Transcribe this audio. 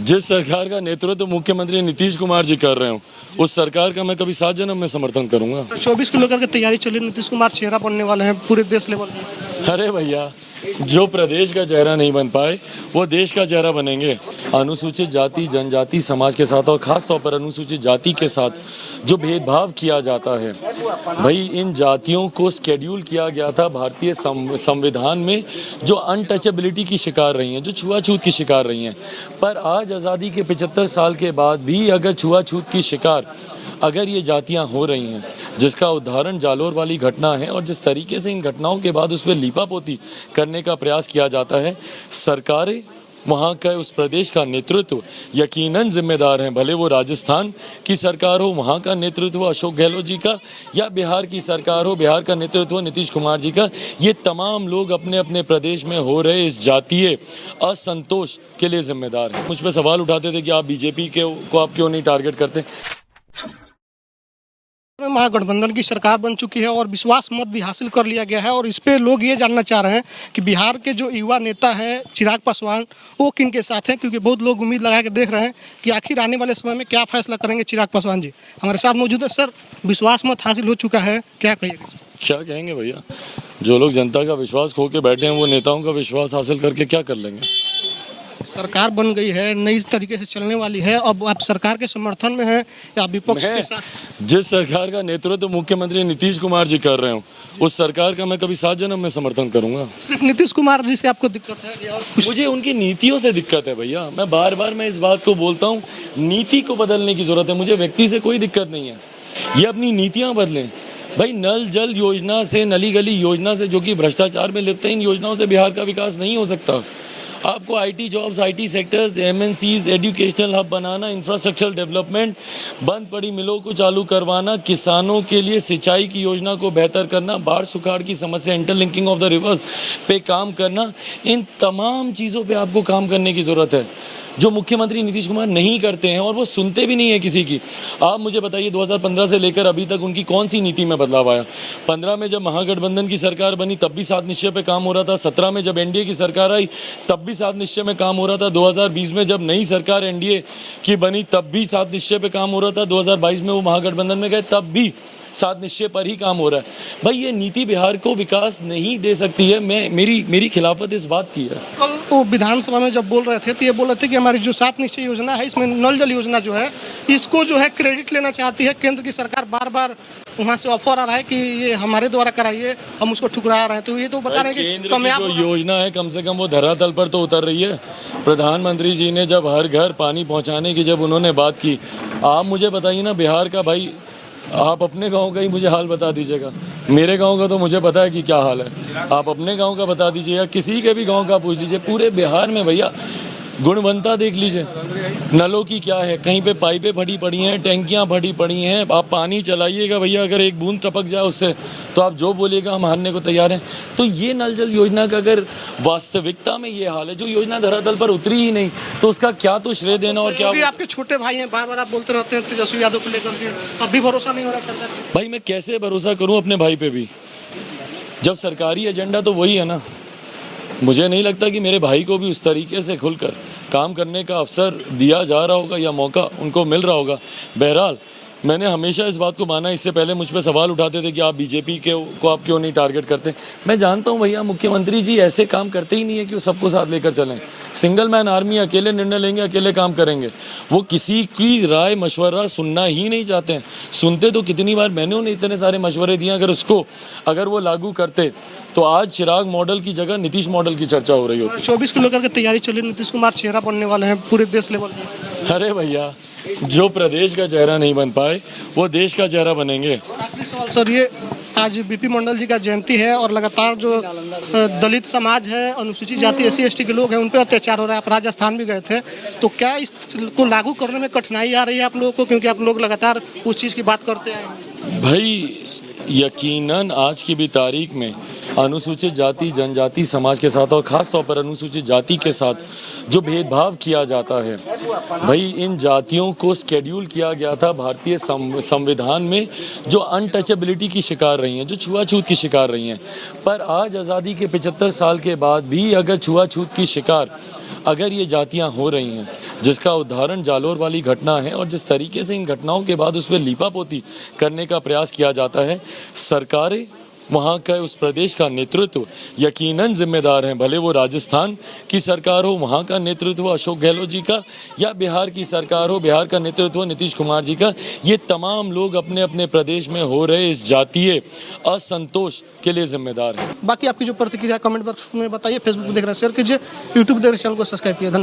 जिस सरकार का नेतृत्व मुख्यमंत्री नीतीश कुमार जी कर रहे हो, उस सरकार का मैं कभी 7 जन्म में समर्थन करूंगा। 24 को लेकर के तैयारी चली, नीतीश कुमार चेहरा बनने वाले हैं पूरे देश लेवल पे। अरे भैया, जो प्रदेश का चेहरा नहीं बन पाए वो देश का चेहरा बनेंगे। अनुसूचित जाति जनजाति समाज के साथ और खास तौर पर अनुसूचित जाति के साथ जो भेदभाव किया जाता है, भाई इन जातियों को शेड्यूल किया गया था भारतीय संविधान में, जो अनटचेबिलिटी की शिकार रही हैं, जो छुआछूत की शिकार रही हैं। पर आज आज़ादी के 75 साल के बाद भी अगर छुआछूत की शिकार अगर ये जातियां हो रही हैं, जिसका उदाहरण जालोर वाली घटना है, और जिस तरीके से इन घटनाओं के बाद उस पर लीपापोती करने का प्रयास किया जाता है, सरकारें वहाँ का उस प्रदेश का नेतृत्व यकीनन जिम्मेदार हैं। भले वो राजस्थान की सरकार हो, वहाँ का नेतृत्व अशोक गहलोत जी का, या बिहार की सरकार हो, बिहार का नेतृत्व नीतीश कुमार जी का, ये तमाम लोग अपने अपने प्रदेश में हो रहे इस जातीय असंतोष के लिए जिम्मेदार हैं। मुझ पर सवाल उठाते थे कि आप बीजेपी को आप क्यों नहीं टारगेट करते। महागठबंधन की सरकार बन चुकी है और विश्वास मत भी हासिल कर लिया गया है, और इस पे लोग ये जानना चाह रहे हैं कि बिहार के जो युवा नेता हैं चिराग पासवान, वो किन के साथ हैं, क्योंकि बहुत लोग उम्मीद लगा के देख रहे हैं कि आखिर आने वाले समय में क्या फैसला करेंगे चिराग पासवान जी। हमारे साथ मौजूद है। सर, विश्वास मत हासिल हो चुका है, क्या कहिएगा? क्या कहेंगे भैया, जो लोग जनता का विश्वास खो के बैठे हैं वो नेताओं का विश्वास हासिल करके क्या कर लेंगे। सरकार बन गई है, नई तरीके से चलने वाली है, अब आप सरकार के समर्थन में हैं या विपक्ष के साथ? जिस सरकार का नेतृत्व मुख्यमंत्री नीतीश कुमार जी कर रहे हो, उस सरकार का मैं कभी 7 जन्म में समर्थन करूंगा। सिर्फ नीतीश कुमार जी से आपको दिक्कत है या और कुछ? मुझे उनकी नीतियों से दिक्कत है भैया। मैं बार बार इस बात को बोलता हूँ, नीति को बदलने की जरूरत है। मुझे व्यक्ति से कोई दिक्कत नहीं है, ये अपनी नीतियां बदलें। भाई, नल जल योजना से, नली गली योजना से, जो कि भ्रष्टाचार में लिप्त है, इन योजनाओं से बिहार का विकास नहीं हो सकता। आपको IT jobs, IT sectors, MNCs, educational hub banana, infrastructure development, बंद पड़ी मिलों को चालू करवाना, किसानों के लिए सिंचाई की योजना को बेहतर करना, बाढ़ सुखाड़ की समस्या, इंटरलिंकिंग ऑफ द रिवर्स पे काम करना, इन तमाम चीज़ों पे आपको काम करने की ज़रूरत है, जो मुख्यमंत्री नीतीश कुमार नहीं करते हैं, और वो सुनते भी नहीं है किसी की। आप मुझे बताइए, 2015 से लेकर अभी तक उनकी कौन सी नीति में बदलाव आया? 15 में जब महागठबंधन की सरकार बनी तब भी 7 निश्चय पे काम हो रहा था। 17 में जब एनडीए की सरकार आई तब भी 7 निश्चय में काम हो रहा था। 2020 में जब नई सरकार एनडीए की बनी तब भी 7 निश्चय पे काम हो रहा था। 2022 में वो महागठबंधन में गए तब भी 7 निश्चय पर ही काम हो रहा है। भाई, ये नीति बिहार को विकास नहीं दे सकती है। मेरी खिलाफत इस बात की है। कल वो विधानसभा में जब बोल रहे थे तो ये बोल रहे थे कि हमारी जो 7 निश्चय योजना है, इसमें नल जल योजना जो है, इसको जो है क्रेडिट लेना चाहती है केंद्र की सरकार। बार बार वहाँ से ऑफर आ रहा है कि ये हमारे द्वारा कराइए, हम उसको ठुकरा रहे हैं। तो ये तो बता रहे हैं कि केंद्र की जो योजना है कम से कम वो धरातल पर तो उतर रही है। प्रधानमंत्री जी ने जब हर घर पानी पहुँचाने की जब उन्होंने बात की, आप मुझे बताइए ना, बिहार का, भाई आप अपने गांव का ही मुझे हाल बता दीजिएगा। मेरे गांव का तो मुझे पता है कि क्या हाल है। आप अपने गांव का बता दीजिएगा, किसी के भी गांव का पूछ लीजिए। पूरे बिहार में भैया गुणवत्ता देख लीजिए, नलों की क्या है, कहीं पे पाइपें फटी पड़ी हैं, टैंकियां फटी पड़ी हैं। आप पानी चलाइएगा भैया, अगर एक बूंद टपक जाए उससे तो आप जो बोलिएगा हम हारने को तैयार हैं। तो ये नल जल योजना का अगर वास्तविकता में ये हाल है, जो योजना धरातल पर उतरी ही नहीं, तो उसका क्या तो श्रेय देना। और क्या आपके छोटे भाई हैं, बार बार आप बोलते रहते हैं तेजस्वी यादव को लेकर के, अब भी भरोसा नहीं हो रहा सरकार? भाई, मैं कैसे भरोसा करूं अपने भाई पे भी, जब सरकारी एजेंडा तो वही है ना। मुझे नहीं लगता कि मेरे भाई को भी उस तरीके से खुलकर काम करने का अवसर दिया जा रहा होगा या मौका उनको मिल रहा होगा। बहरहाल, मैंने हमेशा इस बात को माना। इससे पहले मुझ पर सवाल उठाते थे कि आप बीजेपी को आप क्यों नहीं टारगेट करते। मैं जानता हूं भैया, मुख्यमंत्री जी ऐसे काम करते ही नहीं है कि वो सबको साथ लेकर चलें। सिंगल मैन आर्मी, अकेले निर्णय लेंगे, अकेले काम करेंगे। वो किसी की राय मशवरा सुनना ही नहीं चाहते हैं। सुनते तो कितनी बार मैंने उन्हें इतने सारे मशवरे दिए, अगर वो लागू करते तो आज चिराग मॉडल की जगह नीतीश मॉडल की चर्चा हो रही होती। 24 को लेकर के तैयारी चली, नीतीश कुमार चेहरा बनने वाले हैं पूरे देश लेवल पे। अरे भैया, जो प्रदेश का चेहरा नहीं बन पाए वो देश का चेहरा बनेंगे। आखिरी सवाल सर, ये आज बीपी मंडल जी का जयंती है और लगातार जो दलित समाज है, अनुसूचित जाति, SC ST के लोग हैं, उन पर अत्याचार हो रहा है। आप राजस्थान भी गए थे, तो क्या इसको लागू करने में कठिनाई आ रही है आप लोगों को, क्योंकि आप लोग लगातार उस चीज़ की बात करते हैं? भाई, यकीनन आज की भी तारीख में अनुसूचित जाति जनजाति समाज के साथ और ख़ास तौर पर अनुसूचित जाति के साथ जो भेदभाव किया जाता है, भाई इन जातियों को स्केड्यूल किया गया था भारतीय संविधान में, जो अनटचेबिलिटी की शिकार रही हैं, जो छुआछूत की शिकार रही हैं। पर आज आज़ादी के 75 साल के बाद भी अगर छुआछूत की शिकार अगर ये जातियां हो रही हैं, जिसका उदाहरण जालोर वाली घटना है, और जिस तरीके से इन घटनाओं के बाद उस पर लीपापोती करने का प्रयास किया जाता है, सरकारें, वहाँ का उस प्रदेश का नेतृत्व यकीनन जिम्मेदार हैं। भले वो राजस्थान की सरकार हो, वहाँ का नेतृत्व अशोक गहलोत जी का, या बिहार की सरकार हो, बिहार का नेतृत्व नीतीश कुमार जी का, ये तमाम लोग अपने अपने प्रदेश में हो रहे इस जातीय असंतोष के लिए जिम्मेदार हैं। बाकी आपकी जो प्रतिक्रिया कमेंट बॉक्स में बताइए, फेसबुक देख रहे हैं शेयर कीजिए, यूट्यूब देख रहे हैं चैनल को सब्सक्राइब कीजिए। धन्यवाद।